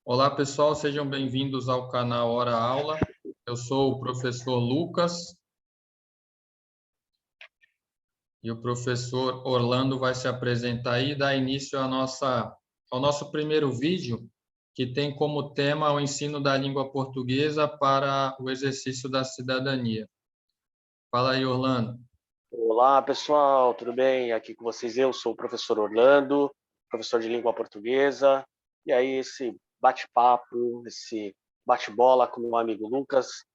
Olá, pessoal, sejam bem-vindos ao canal Hora Aula. Eu sou o professor Lucas e o professor Orlando vai se apresentar aí e dar início ao nosso primeiro vídeo, que tem como tema o ensino da língua portuguesa para o exercício da cidadania. Fala aí, Orlando. Olá, pessoal, tudo bem? Aqui com vocês eu sou o professor Orlando, professor de língua portuguesa. E aí esse bate-papo, esse bate-bola com o meu amigo Lucas,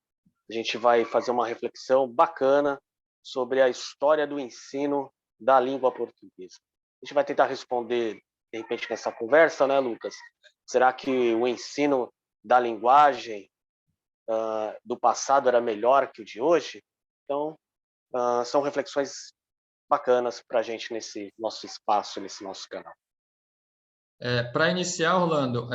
a gente vai fazer uma reflexão bacana sobre a história do ensino da língua portuguesa. A gente vai tentar responder, de repente, nessa conversa, né, Lucas? Será que o ensino da linguagem do passado era melhor que o de hoje? Então, são reflexões bacanas para a gente nesse nosso espaço, nesse nosso canal. Para iniciar, Orlando,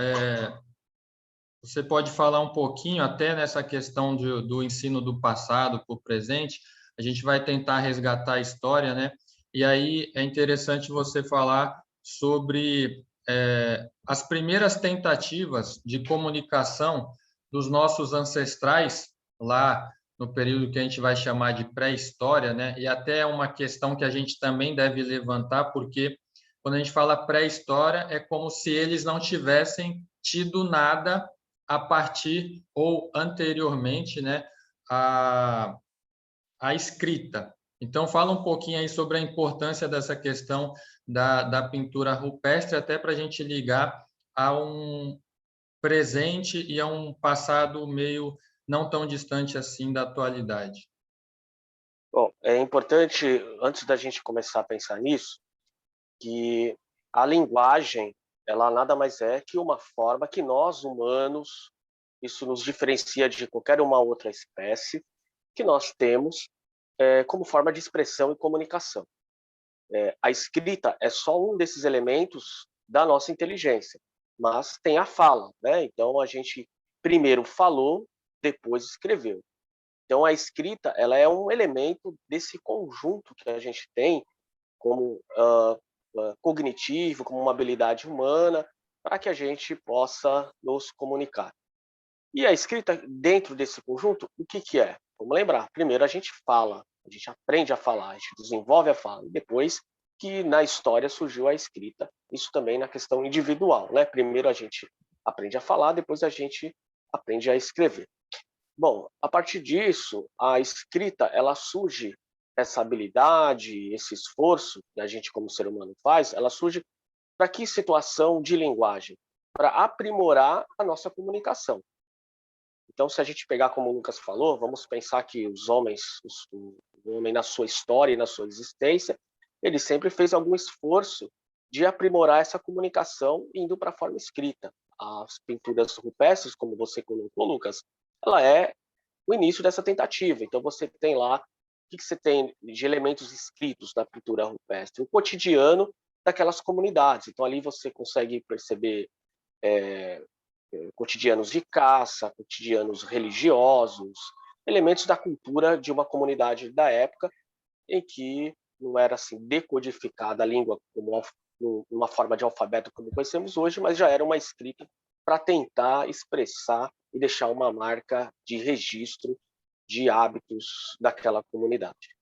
você pode falar um pouquinho até nessa questão do ensino do passado para o presente. A gente vai tentar resgatar a história, né? E aí é interessante você falar sobre as primeiras tentativas de comunicação dos nossos ancestrais lá no período que a gente vai chamar de pré-história, né? E até uma questão que a gente também deve levantar, porque quando a gente fala pré-história, é como se eles não tivessem tido nada a partir ou anteriormente, né, a escrita. Então, fala um pouquinho aí sobre a importância dessa questão da pintura rupestre, até para a gente ligar a um presente e a um passado meio não tão distante assim da atualidade. Bom, é importante, antes da gente começar a pensar nisso, que a linguagem, ela nada mais é que uma forma que nós, humanos, isso nos diferencia de qualquer uma outra espécie, que nós temos como forma de expressão e comunicação. A escrita é só um desses elementos da nossa inteligência, mas tem a fala, né? Então a gente primeiro falou, depois escreveu. Então a escrita, ela é um elemento desse conjunto que a gente tem como cognitivo, como uma habilidade humana, para que a gente possa nos comunicar. E a escrita, dentro desse conjunto, o que que é? Vamos lembrar, primeiro a gente fala, a gente aprende a falar, a gente desenvolve a fala, e depois que na história surgiu a escrita, isso também na questão individual, né? Primeiro a gente aprende a falar, depois a gente aprende a escrever. Bom, a partir disso, a escrita, ela surge, essa habilidade, esse esforço que a gente como ser humano faz, ela surge para que situação de linguagem? Para aprimorar a nossa comunicação. Então, se a gente pegar como o Lucas falou, vamos pensar que os homens, o homem na sua história e na sua existência, ele sempre fez algum esforço de aprimorar essa comunicação indo para a forma escrita. As pinturas rupestres, como você colocou, Lucas, ela é o início dessa tentativa. Então, você tem lá, o que você tem de elementos escritos na pintura rupestre? O cotidiano daquelas comunidades. Então, ali você consegue perceber cotidianos de caça, cotidianos religiosos, elementos da cultura de uma comunidade da época em que não era assim decodificada a língua como uma forma de alfabeto como conhecemos hoje, mas já era uma escrita para tentar expressar e deixar uma marca de registro de hábitos daquela comunidade.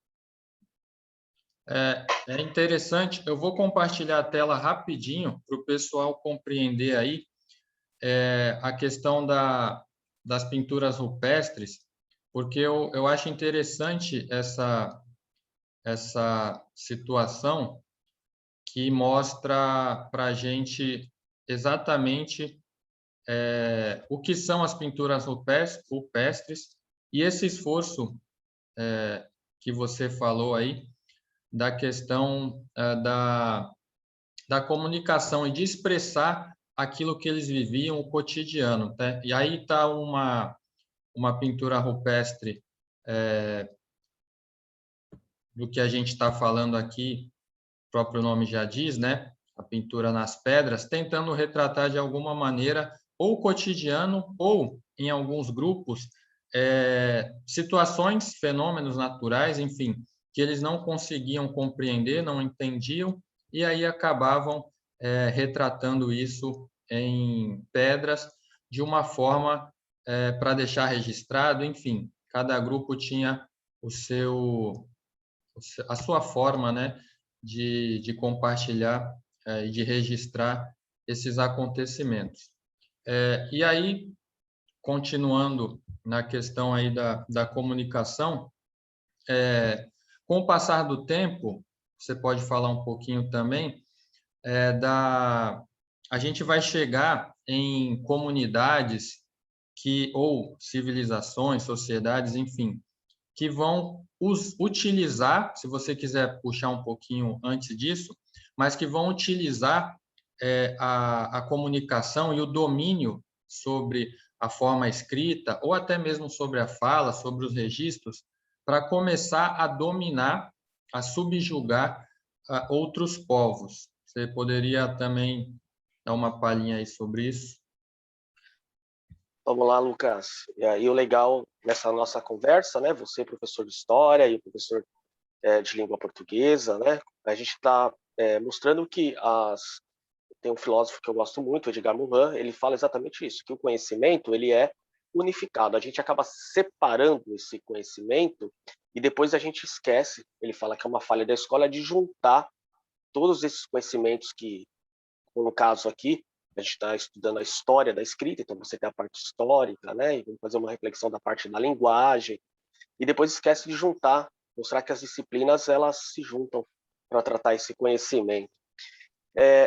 É interessante, eu vou compartilhar a tela rapidinho para o pessoal compreender aí a questão das pinturas rupestres, porque eu acho interessante essa situação que mostra para a gente exatamente o que são as pinturas rupestres e esse esforço que você falou aí da questão da comunicação e de expressar aquilo que eles viviam, o cotidiano. Tá? E aí está uma pintura rupestre do que a gente está falando aqui, o próprio nome já diz, né? A pintura nas pedras, tentando retratar de alguma maneira ou o cotidiano ou, em alguns grupos, situações, fenômenos naturais, enfim, que eles não conseguiam compreender, não entendiam, e aí acabavam retratando isso em pedras de uma forma para deixar registrado, enfim, cada grupo tinha a sua forma, né, de compartilhar e de registrar esses acontecimentos. E aí, continuando na questão aí da comunicação, com o passar do tempo, você pode falar um pouquinho também, a gente vai chegar em comunidades ou civilizações, sociedades, enfim, que vão utilizar, se você quiser puxar um pouquinho antes disso, mas que vão utilizar a comunicação e o domínio sobre a forma escrita, ou até mesmo sobre a fala, sobre os registros, para começar a dominar, a subjugar outros povos. Você poderia também dar uma palhinha aí sobre isso? Vamos lá, Lucas. E aí o legal nessa nossa conversa, né? Você, professor de história, e professor de língua portuguesa, né? A gente está mostrando que tem um filósofo que eu gosto muito, Edgar Morin, ele fala exatamente isso, que o conhecimento ele é unificado. A gente acaba separando esse conhecimento e depois a gente esquece. Ele fala que é uma falha da escola de juntar todos esses conhecimentos que, no caso aqui, a gente está estudando a história da escrita, então você tem a parte histórica, né? E vamos fazer uma reflexão da parte da linguagem e depois esquece de juntar, mostrar que as disciplinas elas se juntam para tratar esse conhecimento.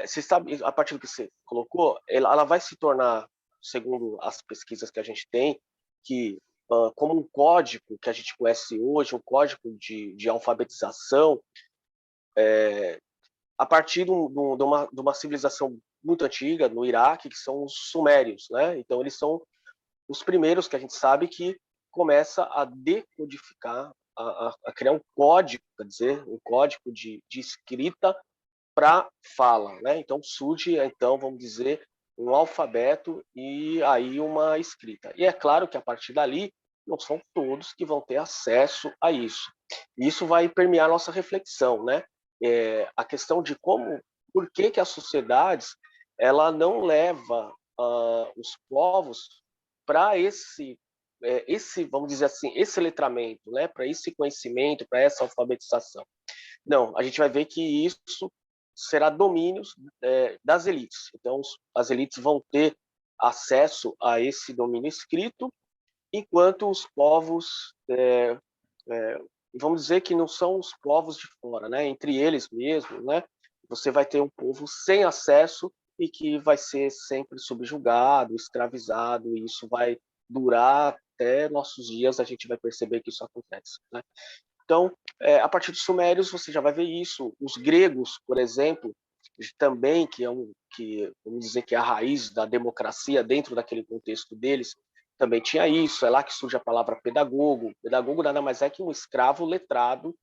Você sabe, a partir do que você colocou, ela vai se tornar, segundo as pesquisas que a gente tem, que como um código que a gente conhece hoje, um código de alfabetização, a partir de uma civilização muito antiga, no Iraque, que são os sumérios, né? Então, eles são os primeiros que a gente sabe que começa a decodificar, a criar um código, quer dizer, um código de escrita para fala, né? Então surge, então vamos dizer, um alfabeto e aí uma escrita. E é claro que a partir dali não são todos que vão ter acesso a isso. E isso vai permear a nossa reflexão, né? A questão de por que as sociedades ela não leva os povos para vamos dizer assim, esse letramento, né? Para esse conhecimento, para essa alfabetização. Não, a gente vai ver que isso será domínio das elites. Então, as elites vão ter acesso a esse domínio escrito, enquanto os povos, vamos dizer que não são os povos de fora, né? Entre eles mesmos, né? Você vai ter um povo sem acesso e que vai ser sempre subjugado, escravizado, e isso vai durar até nossos dias, a gente vai perceber que isso acontece, né? Então, a partir dos sumérios, você já vai ver isso. Os gregos, por exemplo, também, que vamos dizer que é a raiz da democracia dentro daquele contexto deles, também tinha isso. É lá que surge a palavra pedagogo. Pedagogo nada mais é que um escravo letrado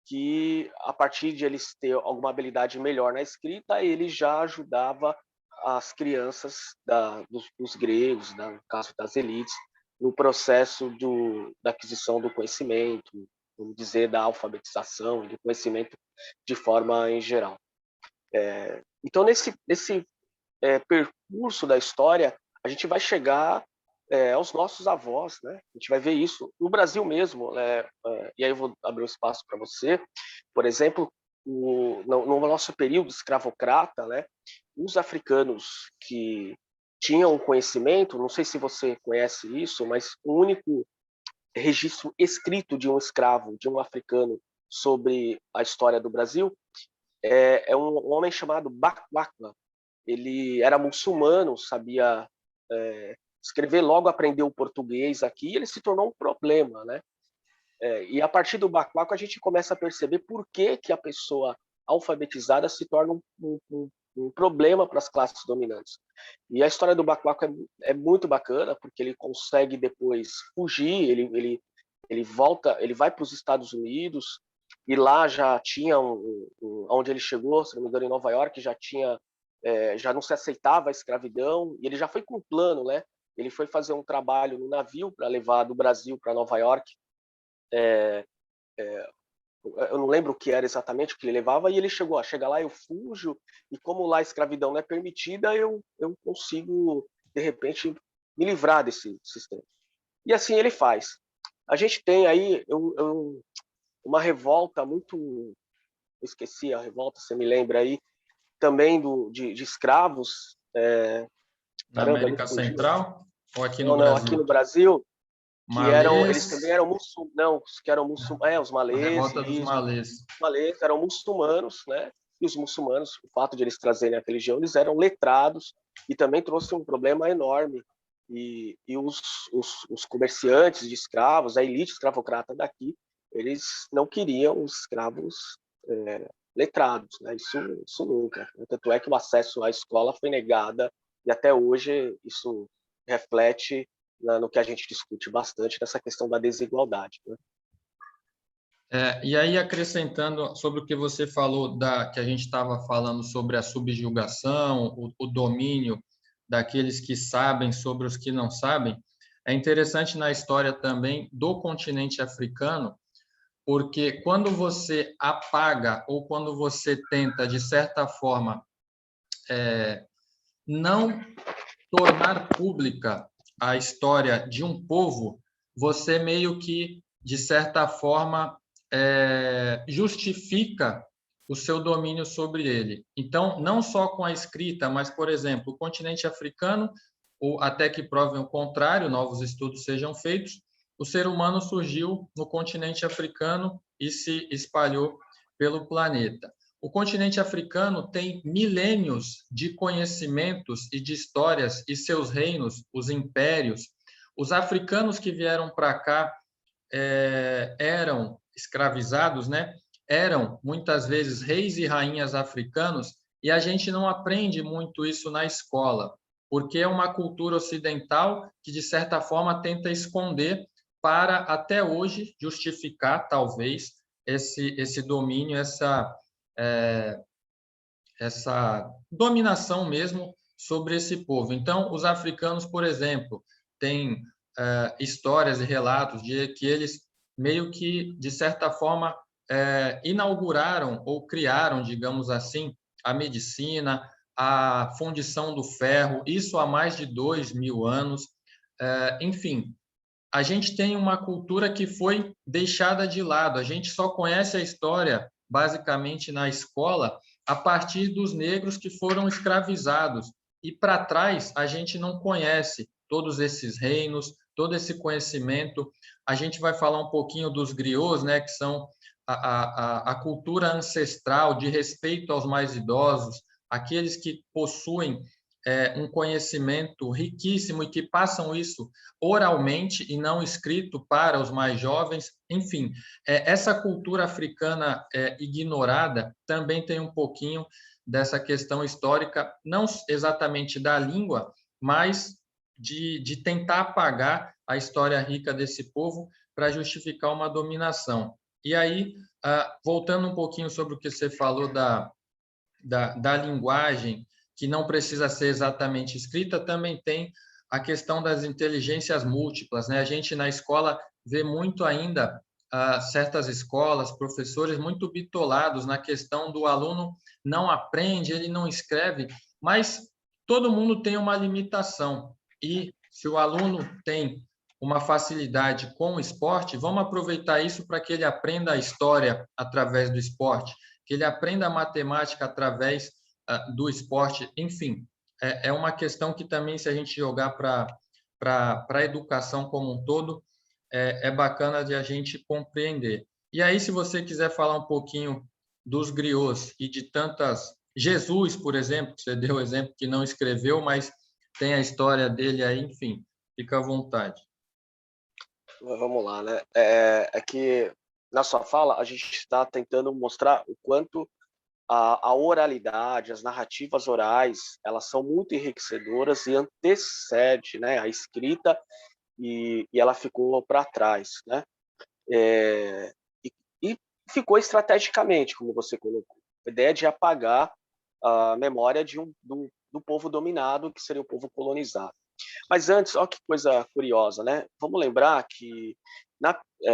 que, a partir de eles ter alguma habilidade melhor na escrita, ele já ajudava as crianças dos gregos, no caso das elites, no processo da aquisição do conhecimento, vamos dizer, da alfabetização, do conhecimento de forma em geral. Então, nesse percurso da história, a gente vai chegar aos nossos avós, né? A gente vai ver isso no Brasil mesmo, né? E aí eu vou abrir um espaço para você. Por exemplo, no nosso período escravocrata, né? Os africanos que tinham conhecimento, não sei se você conhece isso, mas o único registro escrito de um escravo, de um africano, sobre a história do Brasil, é um homem chamado Bakwakwa. Ele era muçulmano, sabia escrever, logo aprendeu o português aqui, e ele se tornou um problema, né? E a partir do Bakwakwa a gente começa a perceber por que a pessoa alfabetizada se torna um problema para as classes dominantes. E a história do Bakwakwa é muito bacana, porque ele consegue depois fugir, ele volta, ele vai para os Estados Unidos, e lá já tinha, onde ele chegou, se não me engano, em Nova York, já não se aceitava a escravidão, e ele já foi com um plano, né? Ele foi fazer um trabalho no navio para levar do Brasil para Nova York, eu não lembro o que era exatamente o que ele levava, e ele chega lá, eu fujo, e como lá a escravidão não é permitida, eu consigo, de repente, me livrar desse sistema. E assim ele faz. A gente tem aí uma revolta muito... Eu esqueci a revolta, você me lembra aí, também de escravos. Na Caramba, me América fugiu. Central ou aqui no Não, não, aqui Brasil? no Brasil, que eles Malês, também eram muçulmanos, não, que eram muçulmanos, os a malês, revolta dos isso, malês. os malês eram muçulmanos, né? E os muçulmanos, o fato de eles trazerem a religião, eles eram letrados e também trouxe um problema enorme. E os comerciantes de escravos, a elite escravocrata daqui, eles não queriam os escravos letrados, né? Isso nunca. Tanto é que o acesso à escola foi negada e até hoje isso reflete no que a gente discute bastante, nessa questão da desigualdade, né? E aí, acrescentando sobre o que você falou, que a gente estava falando sobre a subjugação, o domínio daqueles que sabem sobre os que não sabem, é interessante na história também do continente africano, porque quando você apaga ou quando você tenta, de certa forma, não tornar pública a história de um povo, você meio que, de certa forma, justifica o seu domínio sobre ele. Então, não só com a escrita, mas, por exemplo, o continente africano, ou até que provem o contrário, novos estudos sejam feitos, o ser humano surgiu no continente africano e se espalhou pelo planeta. O continente africano tem milênios de conhecimentos e de histórias e seus reinos, os impérios. Os africanos que vieram para cá eram escravizados, né? Eram muitas vezes reis e rainhas africanos, e a gente não aprende muito isso na escola, porque é uma cultura ocidental que, de certa forma, tenta esconder para, até hoje, justificar, talvez, esse domínio, essa dominação mesmo sobre esse povo. Então, os africanos, por exemplo, têm histórias e relatos de que eles meio que, de certa forma, inauguraram ou criaram, digamos assim, a medicina, a fundição do ferro, isso há mais de 2.000 anos. Enfim, a gente tem uma cultura que foi deixada de lado. A gente só conhece a história, basicamente, na escola, a partir dos negros que foram escravizados. E para trás, a gente não conhece todos esses reinos, todo esse conhecimento. A gente vai falar um pouquinho dos griots, né, que são a cultura ancestral de respeito aos mais idosos, aqueles que possuem um conhecimento riquíssimo e que passam isso oralmente e não escrito para os mais jovens. Enfim, essa cultura africana ignorada também tem um pouquinho dessa questão histórica, não exatamente da língua, mas de tentar apagar a história rica desse povo para justificar uma dominação. E aí, voltando um pouquinho sobre o que você falou da linguagem, que não precisa ser exatamente escrita, também tem a questão das inteligências múltiplas, né? A gente na escola vê muito ainda certas escolas, professores muito bitolados na questão do aluno não aprende, ele não escreve, mas todo mundo tem uma limitação. E se o aluno tem uma facilidade com o esporte, vamos aproveitar isso para que ele aprenda a história através do esporte, que ele aprenda a matemática através do esporte. Enfim, é uma questão que também, se a gente jogar para a educação como um todo, é bacana de a gente compreender. E aí, se você quiser falar um pouquinho dos griots e de tantas... Jesus, por exemplo, que você deu o exemplo que não escreveu, mas tem a história dele aí, enfim, fica à vontade. Vamos lá, né? É que na sua fala a gente está tentando mostrar o quanto a oralidade, as narrativas orais, elas são muito enriquecedoras e antecede, né, a escrita e ela ficou para trás, né? E ficou estrategicamente, como você colocou, a ideia de apagar a memória do povo dominado, que seria o povo colonizado. Mas antes, olha que coisa curiosa, né? Vamos lembrar que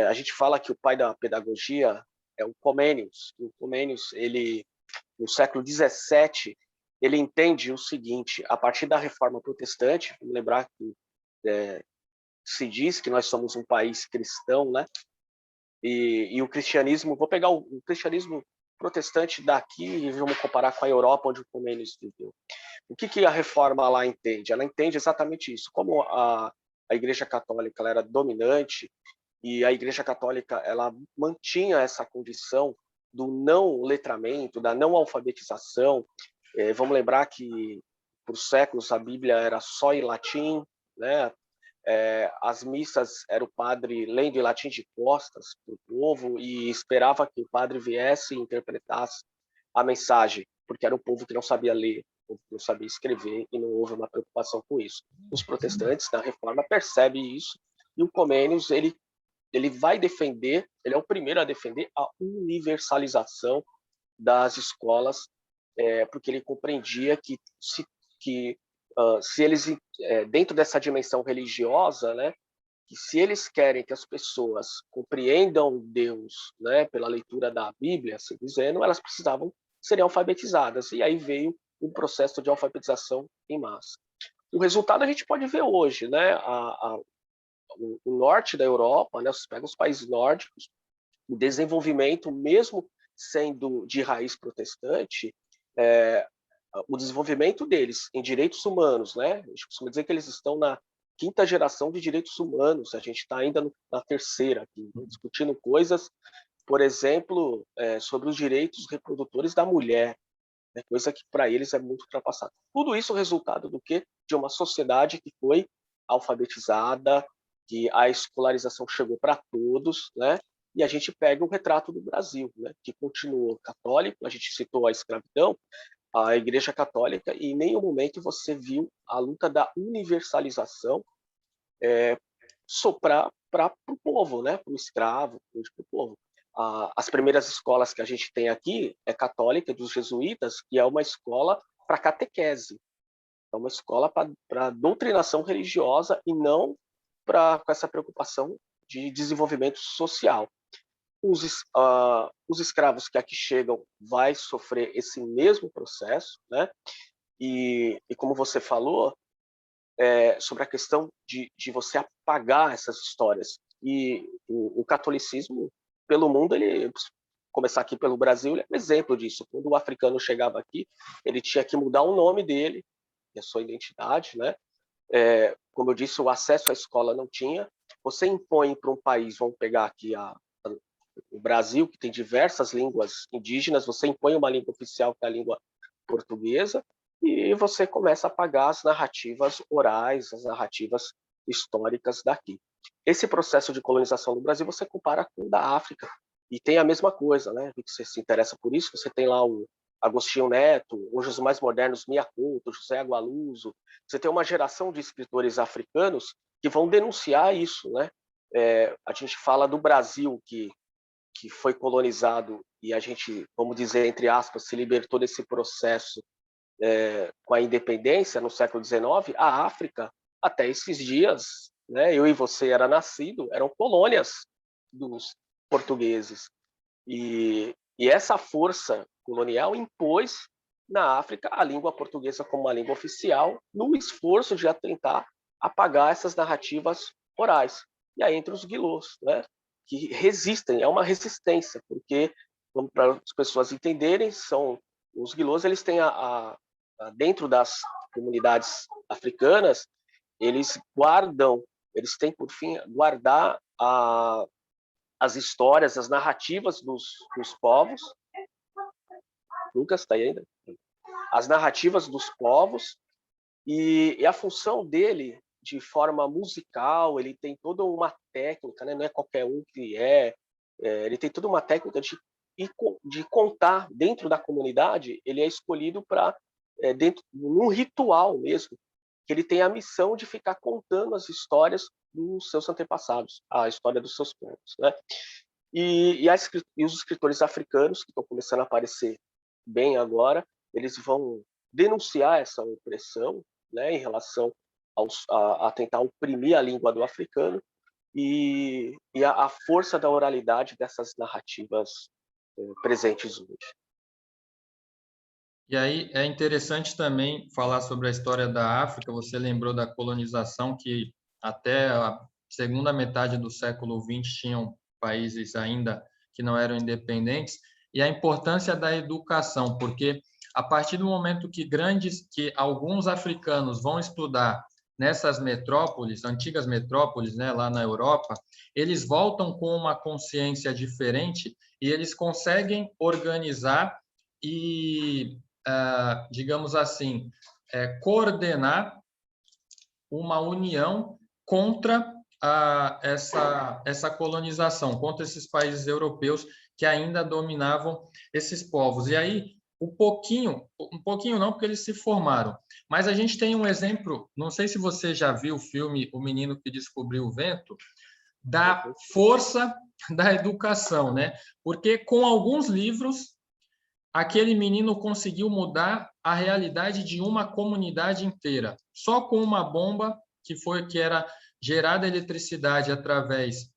a gente fala que o pai da pedagogia é o Comênius. O Comênius, ele, no século XVII, ele entende o seguinte: a partir da Reforma Protestante, vamos lembrar que se diz que nós somos um país cristão, né? E o cristianismo, vou pegar o cristianismo protestante daqui e vamos comparar com a Europa, onde o Comênios viveu. O que a reforma lá entende? Ela entende exatamente isso. Como a Igreja Católica ela era dominante e a Igreja Católica ela mantinha essa condição do não letramento, da não alfabetização. Vamos lembrar que por séculos a Bíblia era só em latim, né? As missas era o padre lendo em latim de costas para o povo e esperava que o padre viesse e interpretasse a mensagem, porque era um povo que não sabia ler, um povo que não sabia escrever e não houve uma preocupação com isso. Os protestantes da Reforma percebem isso e o Comênios ele vai defender, ele é o primeiro a defender a universalização das escolas, porque ele compreendia que se eles, dentro dessa dimensão religiosa, né, que se eles querem que as pessoas compreendam Deus, né, pela leitura da Bíblia, assim dizendo, elas precisavam ser alfabetizadas. E aí veio um processo de alfabetização em massa. O resultado a gente pode ver hoje, né? O norte da Europa, né, você pega os países nórdicos, o desenvolvimento, mesmo sendo de raiz protestante, o desenvolvimento deles em direitos humanos, né? A gente costuma dizer que eles estão na quinta geração de direitos humanos, a gente está ainda na terceira aqui, né? Discutindo coisas, por exemplo, sobre os direitos reprodutores da mulher, né? Coisa que para eles é muito ultrapassada. Tudo isso é resultado do quê? De uma sociedade que foi alfabetizada, que a escolarização chegou para todos, né? E a gente pega o retrato do Brasil, né? Que continuou católico, a gente citou a escravidão, a Igreja Católica, e em nenhum momento você viu a luta da universalização soprar para o povo, né? Para o escravo, para o povo. As primeiras escolas que a gente tem aqui é católica, dos jesuítas, que é uma escola para catequese, é uma escola para doutrinação religiosa e não com essa preocupação de desenvolvimento social. Os escravos que aqui chegam vai sofrer esse mesmo processo, né? E como você falou, sobre a questão de você apagar essas histórias. E o catolicismo, pelo mundo, ele começar aqui pelo Brasil, ele é um exemplo disso. Quando o africano chegava aqui, ele tinha que mudar o nome dele, a sua identidade, né? Como eu disse, o acesso à escola não tinha. Você impõe para um país, vamos pegar aqui o Brasil, que tem diversas línguas indígenas, você impõe uma língua oficial, que é a língua portuguesa, e você começa a apagar as narrativas orais, as narrativas históricas daqui. Esse processo de colonização do Brasil você compara com o da África, e tem a mesma coisa, né? Você se interessa por isso, você tem lá o Agostinho Neto, hoje os mais modernos, Mia Couto, José Agualuso, você tem uma geração de escritores africanos que vão denunciar isso, né? A gente fala do Brasil que foi colonizado e a gente, vamos dizer, entre aspas, se libertou desse processo com a independência no século XIX, a África, até esses dias, né, eu e você era nascido, eram colônias dos portugueses. E essa força colonial impôs na África a língua portuguesa como uma língua oficial, no esforço de tentar apagar essas narrativas orais. E aí entre os guilôs, né, que resistem, é uma resistência, porque, para as pessoas entenderem, são os guilôs, eles têm dentro das comunidades africanas, eles têm por fim guardar as histórias, as narrativas dos povos. Lucas, está aí ainda? As narrativas dos povos, e a função dele, de forma musical, ele tem toda uma técnica, né? Não é qualquer um que ele tem toda uma técnica de contar dentro da comunidade. Ele é escolhido para dentro num ritual mesmo, que ele tem a missão de ficar contando as histórias dos seus antepassados, a história dos seus povos, né? E os escritores africanos que estão começando a aparecer bem agora, eles vão denunciar essa opressão, né, em relação a tentar oprimir a língua do africano e a força da oralidade dessas narrativas presentes hoje. E aí é interessante também falar sobre a história da África. Você lembrou da colonização, que até a segunda metade do século XX tinham países ainda que não eram independentes, e a importância da educação, porque a partir do momento que alguns africanos vão estudar nessas metrópoles, antigas metrópoles, né, lá na Europa, eles voltam com uma consciência diferente e eles conseguem organizar e, digamos assim, coordenar uma união contra essa colonização, contra esses países europeus que ainda dominavam esses povos. E aí, um pouquinho não, porque eles se formaram. Mas a gente tem um exemplo, não sei se você já viu o filme O Menino que Descobriu o Vento, da força da educação, né? Porque com alguns livros aquele menino conseguiu mudar a realidade de uma comunidade inteira. Só com uma bomba que era gerada eletricidade através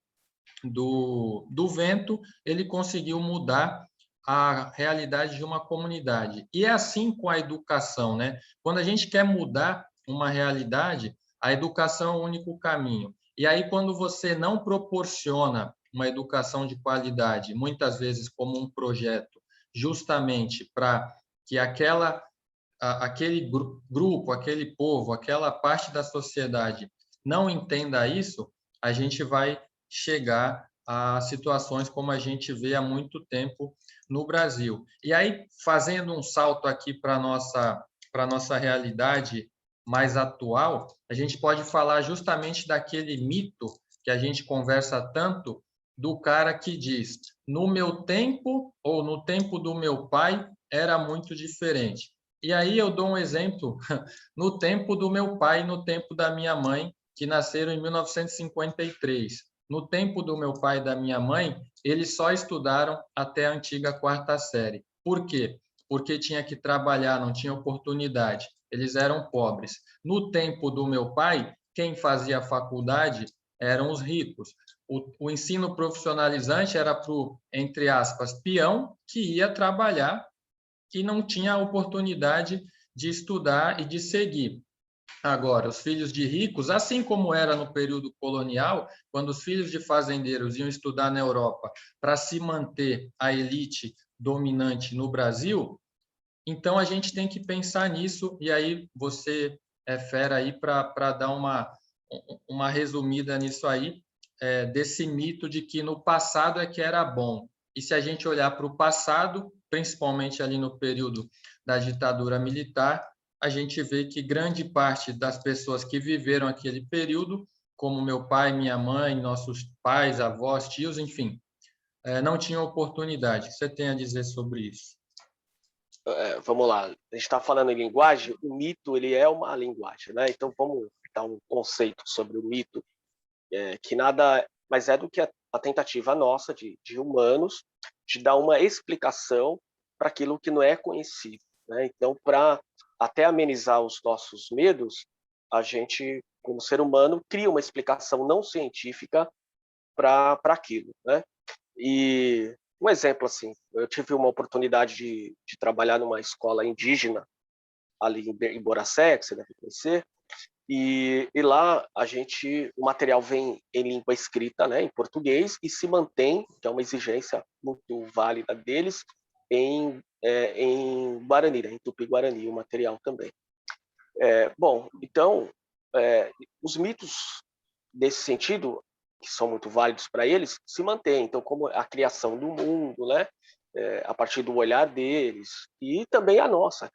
do vento, ele conseguiu mudar a realidade de uma comunidade. E é assim com a educação, né? Quando a gente quer mudar uma realidade, a educação é o único caminho. E aí, quando você não proporciona uma educação de qualidade, muitas vezes como um projeto, justamente para que aquele grupo, aquele povo, aquela parte da sociedade não entenda isso, a gente vai chegar a situações como a gente vê há muito tempo no Brasil. E aí, fazendo um salto aqui para a nossa realidade mais atual, a gente pode falar justamente daquele mito que a gente conversa tanto do cara que diz: no meu tempo ou no tempo do meu pai era muito diferente. E aí eu dou um exemplo no tempo do meu pai e no tempo da minha mãe, que nasceram em 1953. No tempo do meu pai e da minha mãe, eles só estudaram até a antiga quarta série. Por quê? Porque tinha que trabalhar, não tinha oportunidade. Eles eram pobres. No tempo do meu pai, quem fazia faculdade eram os ricos. O ensino profissionalizante era para o, entre aspas, peão que ia trabalhar, que não tinha a oportunidade de estudar e de seguir. Agora, os filhos de ricos, assim como era no período colonial, quando os filhos de fazendeiros iam estudar na Europa para se manter a elite dominante no Brasil, então a gente tem que pensar nisso, e aí você é fera aí para dar uma resumida nisso aí, desse mito de que no passado é que era bom. E se a gente olhar para o passado, principalmente ali no período da ditadura militar, a gente vê que grande parte das pessoas que viveram aquele período, como meu pai, minha mãe, nossos pais, avós, tios, enfim, não tinham oportunidade. O que você tem a dizer sobre isso? Vamos lá, a gente está falando em linguagem, o mito ele é uma linguagem, né? Então vamos dar um conceito sobre o mito, que nada mais é do que a tentativa nossa de humanos de dar uma explicação para aquilo que não é conhecido, né? Então, para até amenizar os nossos medos, a gente, como ser humano, cria uma explicação não científica para aquilo, né? E um exemplo assim, eu tive uma oportunidade de trabalhar numa escola indígena ali em Boracé, que você deve conhecer, e lá o material vem em língua escrita, né, em português, e se mantém, que é uma exigência muito válida deles, em Guarani, né, em Tupi-Guarani, o material também. Bom, então, os mitos nesse sentido, que são muito válidos para eles, se mantêm. Então, como a criação do mundo, né? A partir do olhar deles, e também a nossa.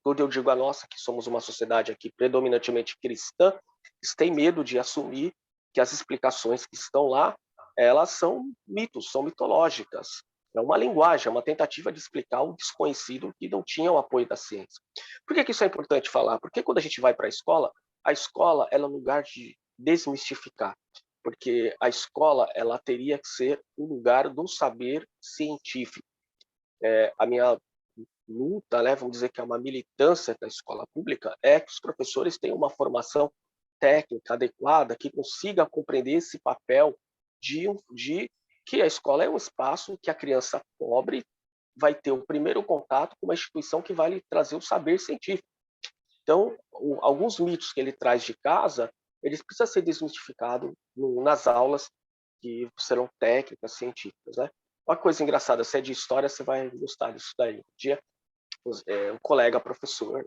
Quando eu digo a nossa, que somos uma sociedade aqui predominantemente cristã, eles têm medo de assumir que as explicações que estão lá, elas são mitos, são mitológicas. É uma linguagem, é uma tentativa de explicar o desconhecido que não tinha o apoio da ciência. Por que isso é importante falar? Porque quando a gente vai para a escola ela é um lugar de desmistificar, porque a escola ela teria que ser um lugar do saber científico. A minha luta, né, vamos dizer que é uma militância da escola pública, é que os professores tenham uma formação técnica adequada que consiga compreender esse papel de que a escola é um espaço que a criança pobre vai ter o primeiro contato com uma instituição que vai lhe trazer o saber científico. Então, alguns mitos que ele traz de casa eles precisam ser desmistificados nas aulas que serão técnicas, científicas, né? Uma coisa engraçada, se é de história, você vai gostar disso daí. Um dia, um colega professor,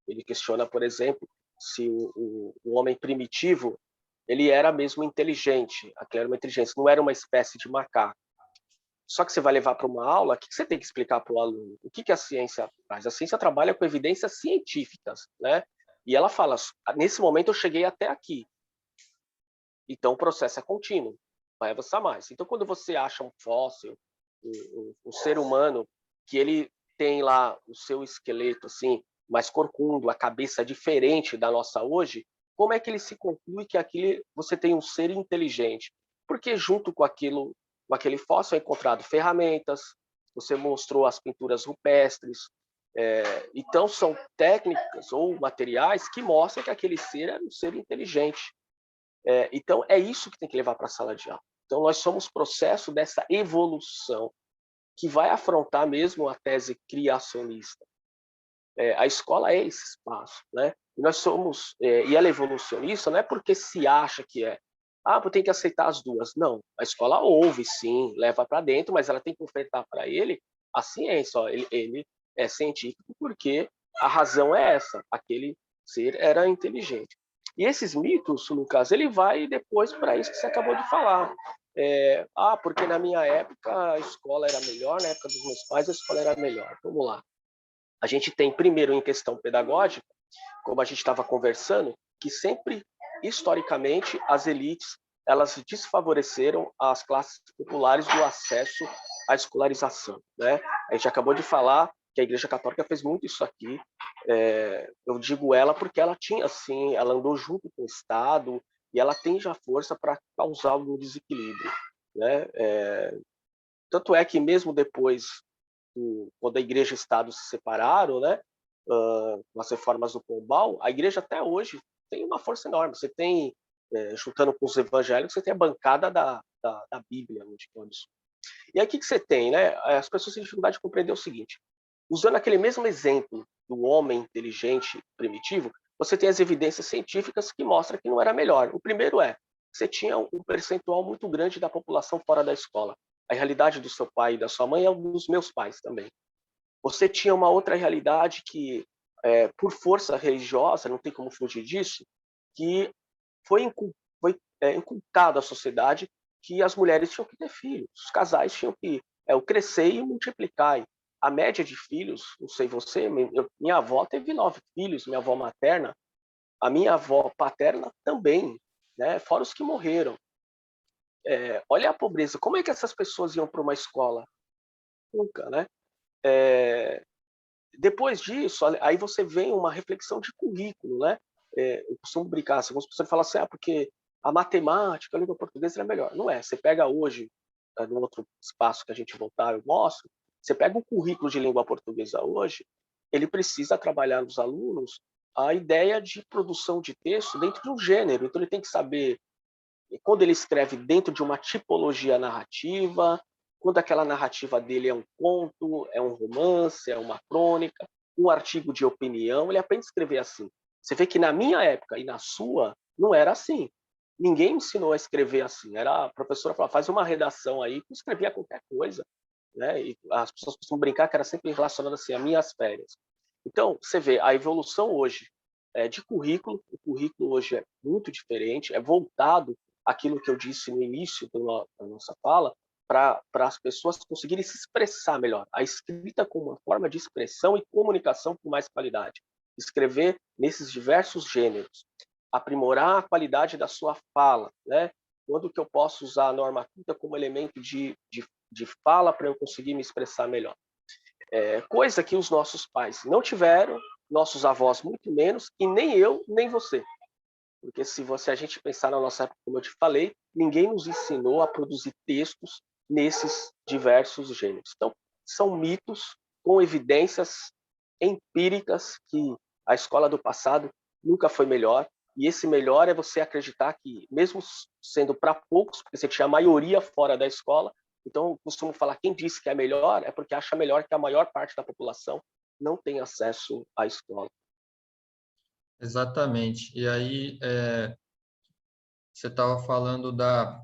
ele questiona, por exemplo, se o homem primitivo ele era mesmo inteligente, aquela era uma inteligência, não era uma espécie de macaco. Só que você vai levar para uma aula, o que você tem que explicar para o aluno? O que a ciência faz? A ciência trabalha com evidências científicas, né? E ela fala, nesse momento eu cheguei até aqui, então o processo é contínuo, vai avançar mais. Então, quando você acha um fóssil, um ser humano, que ele tem lá o seu esqueleto assim, mais corcundo, a cabeça diferente da nossa hoje, como é que ele se conclui que aquilo você tem um ser inteligente? Porque junto com aquilo, com aquele fóssil é encontrado ferramentas, você mostrou as pinturas rupestres, então são técnicas ou materiais que mostram que aquele ser é um ser inteligente. Então, é isso que tem que levar para a sala de aula. Então, nós somos processo dessa evolução, que vai afrontar mesmo a tese criacionista. A escola é esse espaço, né? E nós somos, e ela é evolucionista, não é porque se acha que é. Ah, tem que aceitar as duas. Não, a escola ouve, sim, leva para dentro, mas ela tem que ofertar para ele a ciência. Ó, ele é científico porque a razão é essa, aquele ser era inteligente. E esses mitos, Lucas, ele vai depois para isso que você acabou de falar. Porque na minha época a escola era melhor, na época dos meus pais a escola era melhor. Vamos lá. A gente tem, primeiro, em questão pedagógica, como a gente estava conversando, que sempre, historicamente, as elites elas desfavoreceram as classes populares do acesso à escolarização, né? A gente acabou de falar que a Igreja Católica fez muito isso aqui. Eu digo ela porque ela tinha, assim, ela andou junto com o Estado e ela tem já força para causar algum desequilíbrio, né? Tanto é que mesmo depois, quando a Igreja e o Estado se separaram, né? Com as reformas do Pombal, a Igreja até hoje tem uma força enorme. Você tem, juntando com os evangélicos, você tem a bancada da Bíblia, onde. E aí o que você tem, né? As pessoas têm dificuldade de compreender o seguinte: usando aquele mesmo exemplo do homem inteligente primitivo, você tem as evidências científicas que mostram que não era melhor. O primeiro você tinha um percentual muito grande da população fora da escola. A realidade do seu pai e da sua mãe é dos meus pais também. Você tinha uma outra realidade que, por força religiosa, não tem como fugir disso, que foi inculcado à sociedade que as mulheres tinham que ter filhos, os casais tinham que crescer e multiplicar. A média de filhos, não sei você, minha avó teve 9 filhos, minha avó materna, a minha avó paterna também, né? Fora os que morreram. Olha a pobreza, como é que essas pessoas iam para uma escola? Nunca, né? Depois disso, aí você vem uma reflexão de currículo, né? Eu costumo brincar, algumas pessoas falam assim, porque a matemática, a língua portuguesa é melhor. Não é. Você pega hoje, no outro espaço que a gente voltar, eu mostro, você pega o currículo de língua portuguesa hoje, ele precisa trabalhar nos alunos a ideia de produção de texto dentro de um gênero. Então, ele tem que saber quando ele escreve dentro de uma tipologia narrativa, quando aquela narrativa dele é um conto, é um romance, é uma crônica, um artigo de opinião, ele aprende a escrever assim. Você vê que na minha época e na sua, não era assim. Ninguém me ensinou a escrever assim. Era a professora falava, faz uma redação aí, que escrevia qualquer coisa. Né? E as pessoas costumam brincar que era sempre relacionado assim, a minhas férias. Então, você vê, a evolução hoje de currículo, o currículo hoje é muito diferente, é voltado àquilo que eu disse no início da nossa fala, para as pessoas conseguirem se expressar melhor. A escrita como uma forma de expressão e comunicação com mais qualidade. Escrever nesses diversos gêneros. Aprimorar a qualidade da sua fala, né? Quando que eu posso usar a norma culta como elemento de fala para eu conseguir me expressar melhor. Coisa que os nossos pais não tiveram, nossos avós muito menos, e nem eu, nem você. Porque se a gente pensar na nossa época, como eu te falei, ninguém nos ensinou a produzir textos nesses diversos gêneros. Então, são mitos com evidências empíricas que a escola do passado nunca foi melhor, e esse melhor é você acreditar que, mesmo sendo para poucos, porque você tinha a maioria fora da escola, então eu costumo falar, quem disse que é melhor é porque acha melhor que a maior parte da população não tem acesso à escola. Exatamente. E aí, você estava falando da,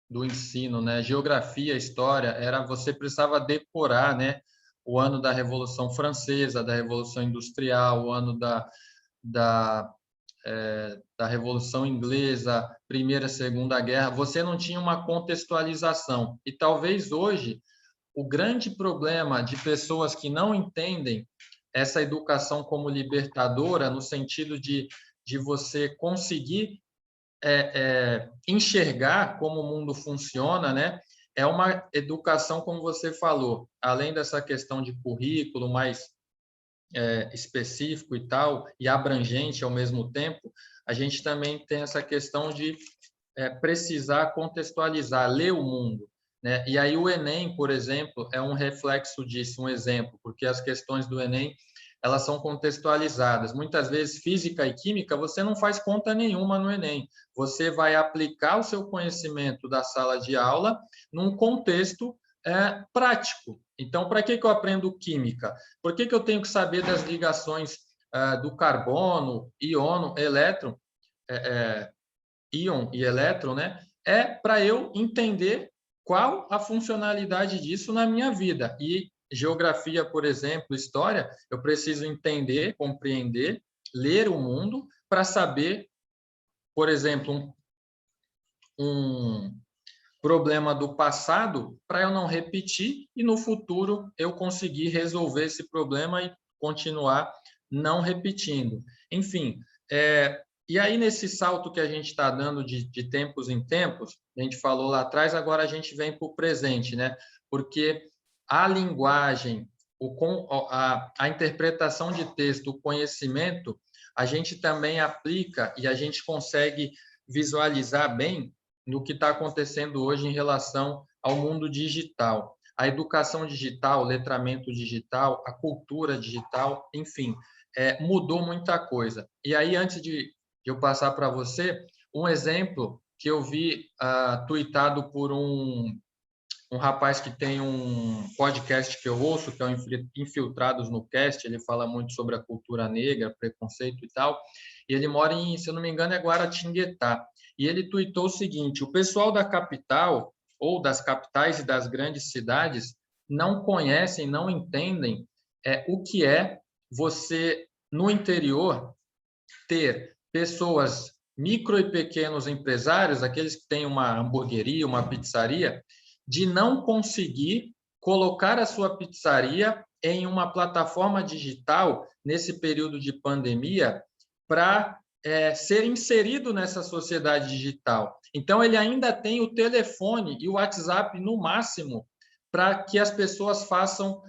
do ensino, né? Geografia, história, era você precisava decorar, né? O ano da Revolução Francesa, da Revolução Industrial, o ano da, da Revolução Inglesa, Primeira, Segunda Guerra. Você não tinha uma contextualização. E talvez hoje o grande problema de pessoas que não entendem essa educação como libertadora, no sentido de você conseguir enxergar como o mundo funciona, né? É uma educação, como você falou, além dessa questão de currículo mais específico e tal, e abrangente ao mesmo tempo, a gente também tem essa questão de precisar contextualizar, ler o mundo. Né? E aí o Enem, por exemplo, é um reflexo disso, um exemplo, porque as questões do Enem elas são contextualizadas. Muitas vezes, física e química, você não faz conta nenhuma no Enem. Você vai aplicar o seu conhecimento da sala de aula num contexto prático. Então, para que eu aprendo química? Por que eu tenho que saber das ligações do carbono, íon, elétron, íon e elétron, né? É para eu entender qual a funcionalidade disso na minha vida. E geografia, por exemplo, história, eu preciso entender, compreender, ler o mundo para saber, por exemplo, um problema do passado, para eu não repetir e no futuro eu conseguir resolver esse problema e continuar não repetindo. Enfim, e aí nesse salto que a gente está dando de tempos em tempos, a gente falou lá atrás, agora a gente vem para o presente, né? Porque a linguagem, a interpretação de texto, o conhecimento, a gente também aplica e a gente consegue visualizar bem no que está acontecendo hoje em relação ao mundo digital. A educação digital, o letramento digital, a cultura digital, enfim, mudou muita coisa. E aí, antes de eu passar para você, um exemplo que eu vi tweetado por um rapaz que tem um podcast que eu ouço, que é o Infiltrados no Cast, ele fala muito sobre a cultura negra, preconceito e tal, e ele mora em, se eu não me engano, é Guaratinguetá. E ele tuitou o seguinte: o pessoal da capital, ou das capitais e das grandes cidades, não conhecem, não entendem o que é você, no interior, ter pessoas, micro e pequenos empresários, aqueles que têm uma hamburgueria, uma pizzaria, de não conseguir colocar a sua pizzaria em uma plataforma digital nesse período de pandemia para ser inserido nessa sociedade digital. Então, ele ainda tem o telefone e o WhatsApp no máximo para que as pessoas façam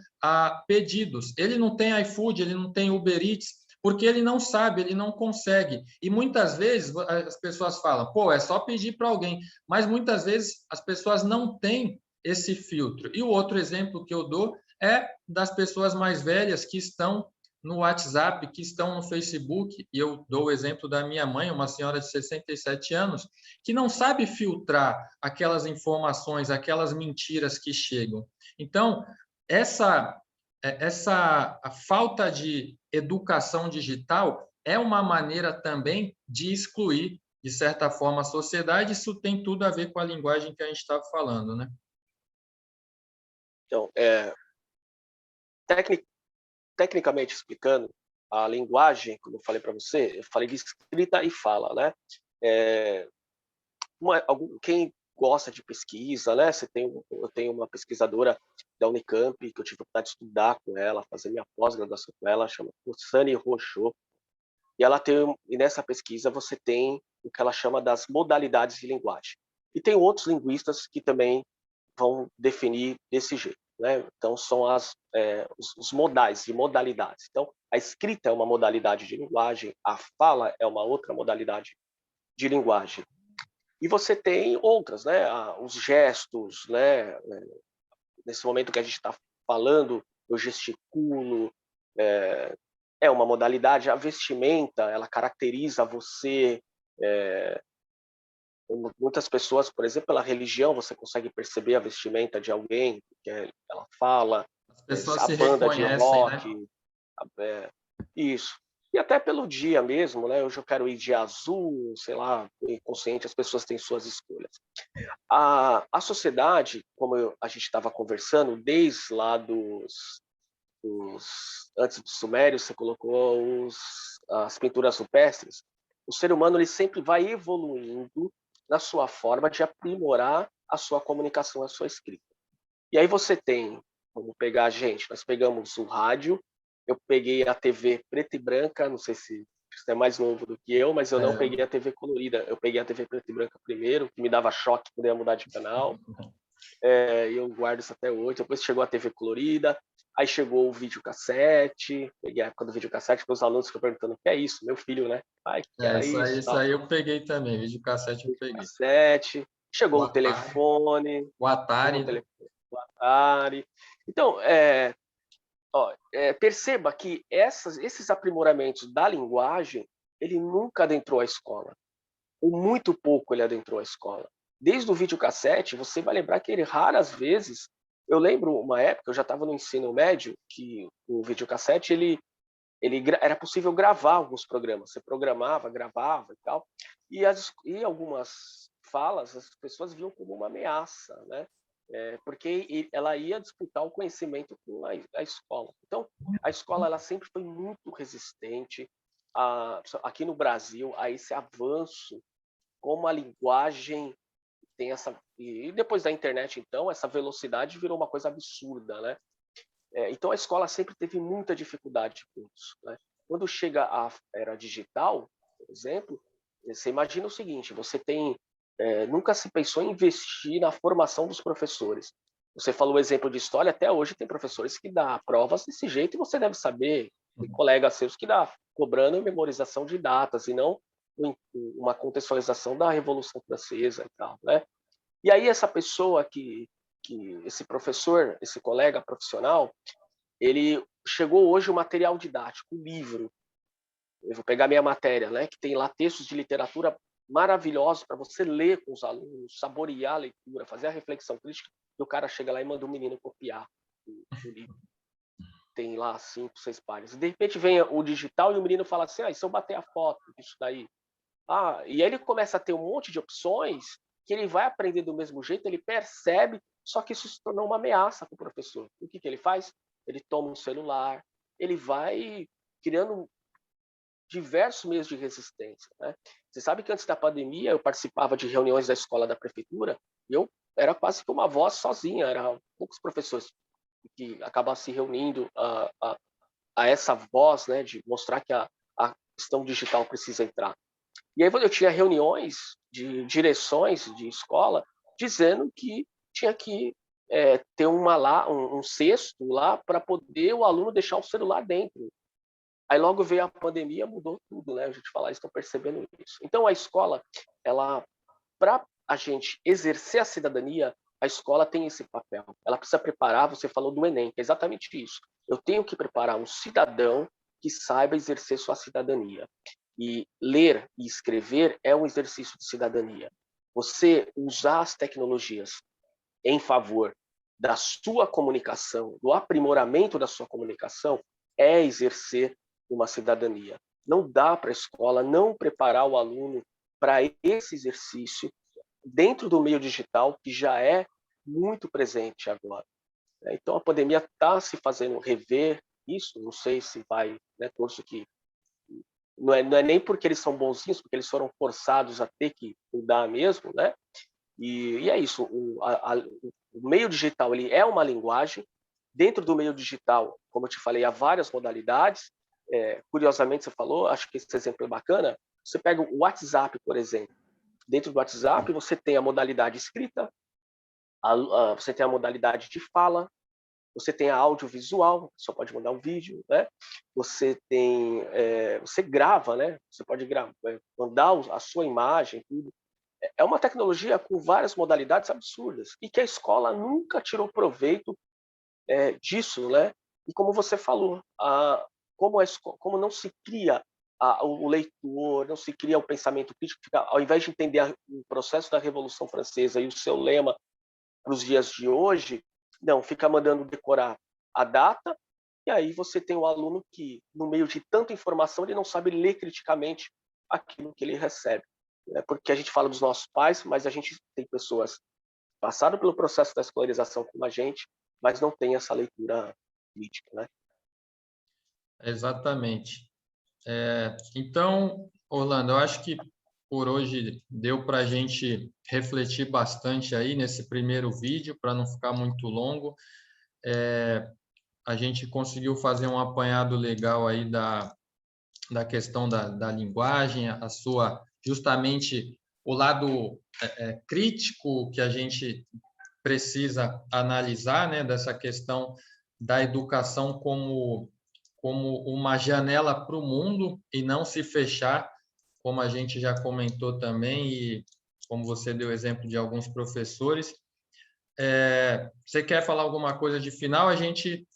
pedidos. Ele não tem iFood, ele não tem Uber Eats, porque ele não sabe, ele não consegue. E muitas vezes as pessoas falam, pô, é só pedir para alguém, mas muitas vezes as pessoas não têm esse filtro. E o outro exemplo que eu dou é das pessoas mais velhas que estão no WhatsApp, que estão no Facebook, e eu dou o exemplo da minha mãe, uma senhora de 67 anos, que não sabe filtrar aquelas informações, aquelas mentiras que chegam. Então, essa a falta de educação digital é uma maneira também de excluir, de certa forma, a sociedade. Isso tem tudo a ver com a linguagem que a gente estava falando, né? Então, tecnicamente explicando, a linguagem, como eu falei para você, eu falei de escrita e fala, né? Quem gosta de pesquisa, né? Eu tenho uma pesquisadora da Unicamp que eu tive a oportunidade de estudar com ela, fazer minha pós-graduação com ela, chama Sani Rochot, e nessa pesquisa você tem o que ela chama das modalidades de linguagem. E tem outros linguistas que também vão definir desse jeito, né? Então são os modais e modalidades. Então a escrita é uma modalidade de linguagem, a fala é uma outra modalidade de linguagem. E você tem outras, né? Os gestos, né? Nesse momento que a gente está falando, eu gesticulo, é uma modalidade. A vestimenta, ela caracteriza você. Muitas pessoas, por exemplo, pela religião, você consegue perceber a vestimenta de alguém, que ela fala, As pessoas a se banda de reconhecem, né? rock, isso. E até pelo dia mesmo, né? Hoje eu quero ir de azul, sei lá, inconsciente, as pessoas têm suas escolhas. A sociedade, como a gente estava conversando, desde lá antes dos sumérios, você colocou as pinturas rupestres, o ser humano ele sempre vai evoluindo na sua forma de aprimorar a sua comunicação, a sua escrita. E aí você tem, vamos pegar a gente, nós pegamos o rádio, eu peguei a TV preta e branca, não sei se você é mais novo do que eu, mas eu não peguei a TV colorida, eu peguei a TV preta e branca primeiro, que me dava choque poder mudar de canal, e eu guardo isso até hoje. Depois chegou a TV colorida, aí chegou o videocassete, peguei a época do videocassete, com os alunos ficam perguntando o que é isso, meu filho, né? Pai, o que era isso? Isso aí eu peguei também, videocassete eu peguei. Videocassete, O chegou o Atari, telefone, o Atari, né? o Atari. Então, perceba que esses aprimoramentos da linguagem, ele nunca adentrou a escola, ou muito pouco ele adentrou a escola. Desde o videocassete, você vai lembrar que ele raras vezes, eu lembro uma época, eu já estava no ensino médio, que o videocassete era possível gravar alguns programas, você programava, gravava e tal, e algumas falas as pessoas viam como uma ameaça, né? Porque ela ia disputar o conhecimento com a escola. Então, a escola ela sempre foi muito resistente aqui no Brasil a esse avanço, como a linguagem tem essa. E depois da internet, então, essa velocidade virou uma coisa absurda, né? Então, a escola sempre teve muita dificuldade com isso, né? Quando chega a era digital, por exemplo, você imagina o seguinte: você tem. Nunca se pensou em investir na formação dos professores. Você falou o exemplo de história, até hoje tem professores que dão provas desse jeito e você deve saber, tem colegas seus que dá cobrando memorização de datas e não uma contextualização da Revolução Francesa e tal, né? E aí essa pessoa esse professor, esse colega profissional, ele chegou hoje o material didático, o livro. Eu vou pegar minha matéria, né, que tem lá textos de literatura maravilhosos para você ler com os alunos, saborear a leitura, fazer a reflexão crítica, e o cara chega lá e manda o menino copiar o livro. Tem lá 5, 6 páginas. E de repente vem o digital e o menino fala assim: se eu bater a foto disso daí? E aí ele começa a ter um monte de opções que ele vai aprender do mesmo jeito, ele percebe, só que isso se tornou uma ameaça para o professor. O que ele faz? Ele toma um celular, ele vai criando diversos meios de resistência, né? Você sabe que antes da pandemia eu participava de reuniões da escola da prefeitura e eu era quase que uma voz sozinha, eram poucos professores que acabavam se reunindo a essa voz, né, de mostrar que a questão digital precisa entrar. E aí eu tinha reuniões de direções de escola dizendo que tinha que ter um cesto lá para poder o aluno deixar o celular dentro. Aí logo veio a pandemia, mudou tudo, né? A gente fala, estão percebendo isso. Então a escola, ela, para a gente exercer a cidadania, a escola tem esse papel. Ela precisa preparar, você falou do Enem, que é exatamente isso. Eu tenho que preparar um cidadão que saiba exercer sua cidadania. E ler e escrever é um exercício de cidadania. Você usar as tecnologias em favor da sua comunicação, do aprimoramento da sua comunicação, é exercer uma cidadania. Não dá para a escola não preparar o aluno para esse exercício dentro do meio digital, que já é muito presente agora. Então, a pandemia está se fazendo rever isso, não sei se vai, né, torço que não é nem porque eles são bonzinhos, porque eles foram forçados a ter que mudar mesmo, né? E é isso, o meio digital ele é uma linguagem. Dentro do meio digital, como eu te falei, há várias modalidades. Curiosamente, você falou, acho que esse exemplo é bacana. Você pega o WhatsApp, por exemplo. Dentro do WhatsApp, você tem a modalidade escrita, você tem a modalidade de fala, você tem a audiovisual, só pode mandar um vídeo, né? Você tem, você grava, né? Você pode mandar a sua imagem, tudo. É uma tecnologia com várias modalidades absurdas e que a escola nunca tirou proveito disso, né? E como você falou, como não se cria o leitor, não se cria o pensamento crítico, ao invés de entender o processo da Revolução Francesa e o seu lema para os dias de hoje, não, fica mandando decorar a data E aí você tem o aluno que, no meio de tanta informação, ele não sabe ler criticamente aquilo que ele recebe. Né? Porque a gente fala dos nossos pais, mas a gente tem pessoas que passaram pelo processo da escolarização como a gente, mas não tem essa leitura crítica, né? Exatamente. Então, Orlando, eu acho que por hoje deu para a gente refletir bastante aí nesse primeiro vídeo, para não ficar muito longo. A gente conseguiu fazer um apanhado legal aí da questão da linguagem, justamente o lado crítico que a gente precisa analisar, né, dessa questão da educação como uma janela para o mundo e não se fechar, como a gente já comentou também, e como você deu exemplo de alguns professores. Você quer falar alguma coisa de final? A gente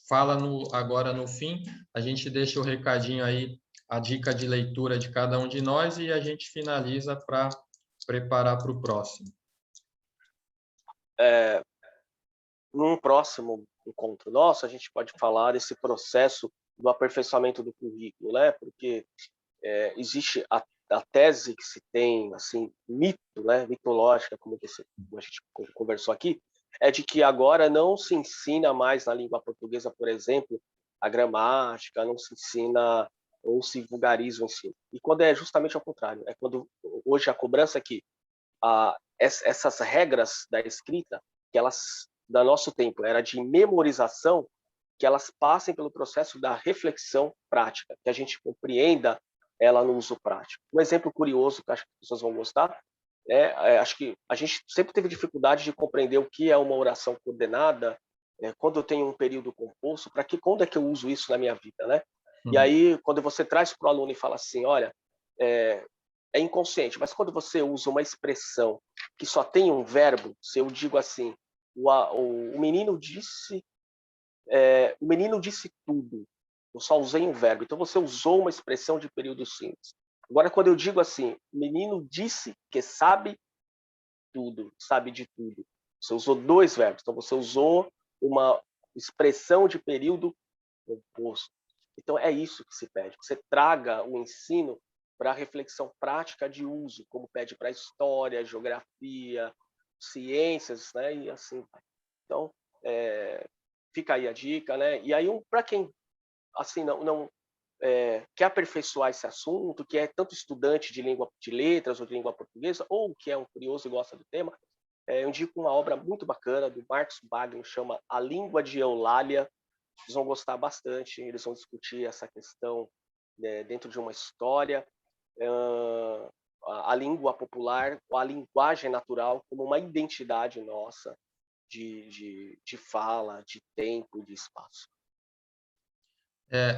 fala agora no fim, a gente deixa o recadinho aí, a dica de leitura de cada um de nós e a gente finaliza para preparar para o próximo. Num próximo encontro nosso, a gente pode falar desse processo do aperfeiçoamento do currículo, né? Porque existe a tese que se tem, assim, mito, né? Mitológica, como a gente conversou aqui, é de que agora não se ensina mais na língua portuguesa, por exemplo, a gramática, não se ensina ou se vulgariza o ensino. E quando é justamente ao contrário, é quando hoje a cobrança é que essas regras da escrita, que elas, da nosso tempo, era de memorização, que elas passem pelo processo da reflexão prática, que a gente compreenda ela no uso prático. Um exemplo curioso que acho que as pessoas vão gostar acho que a gente sempre teve dificuldade de compreender o que é uma oração coordenada quando eu tenho um período composto, quando é que eu uso isso na minha vida, né? E aí, quando você traz para o aluno e fala assim, olha, é inconsciente, mas quando você usa uma expressão que só tem um verbo, se eu digo assim, o menino disse tudo, eu só usei um verbo, então você usou uma expressão de período simples. Agora, quando eu digo assim, o menino disse que sabe tudo, sabe de tudo, você usou dois verbos, então você usou uma expressão de período composto. Então, é isso que se pede, que você traga o ensino para a reflexão prática de uso, como pede para história, geografia, ciências, né? E assim vai. Então, fica aí a dica, né? E aí, para quem assim não quer aperfeiçoar esse assunto, que é tanto estudante de língua de letras ou de língua portuguesa, ou que é um curioso e gosta do tema, eu indico uma obra muito bacana do Marcos Bagno, chama A Língua de Eulália. Eles vão gostar bastante, eles vão discutir essa questão dentro de uma história, a língua popular, a linguagem natural como uma identidade nossa de fala, de tempo, de espaço.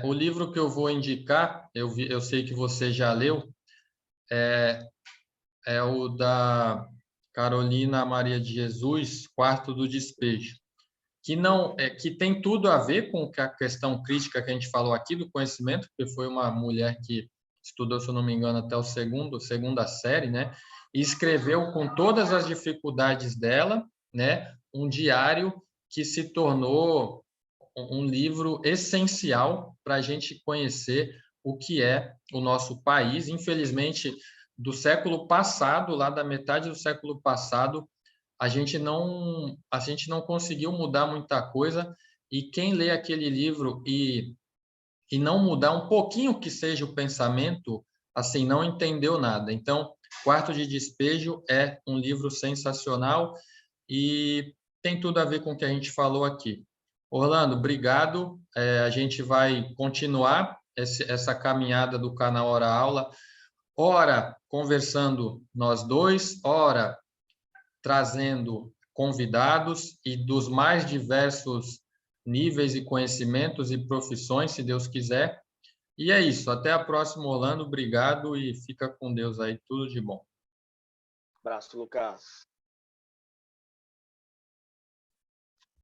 O livro que eu vou indicar, eu sei que você já leu, é o da Carolina Maria de Jesus, Quarto do Despejo, que tem tudo a ver com a questão crítica que a gente falou aqui do conhecimento, porque foi uma mulher que estudou, se eu não me engano, até segunda série, né? E escreveu com todas as dificuldades dela, né? Um diário que se tornou um livro essencial para a gente conhecer o que é o nosso país. Infelizmente, do século passado, lá da metade do século passado, a gente não conseguiu mudar muita coisa, e quem lê aquele livro e não mudar um pouquinho que seja o pensamento, assim, não entendeu nada. Então, Quarto de Despejo é um livro sensacional e tem tudo a ver com o que a gente falou aqui. Orlando, obrigado. A gente vai continuar essa caminhada do canal Hora Aula, ora conversando nós dois, ora trazendo convidados e dos mais diversos níveis e conhecimentos e profissões, se Deus quiser. E é isso. Até a próxima, Orlando. Obrigado e fica com Deus aí. Tudo de bom. Abraço, Lucas.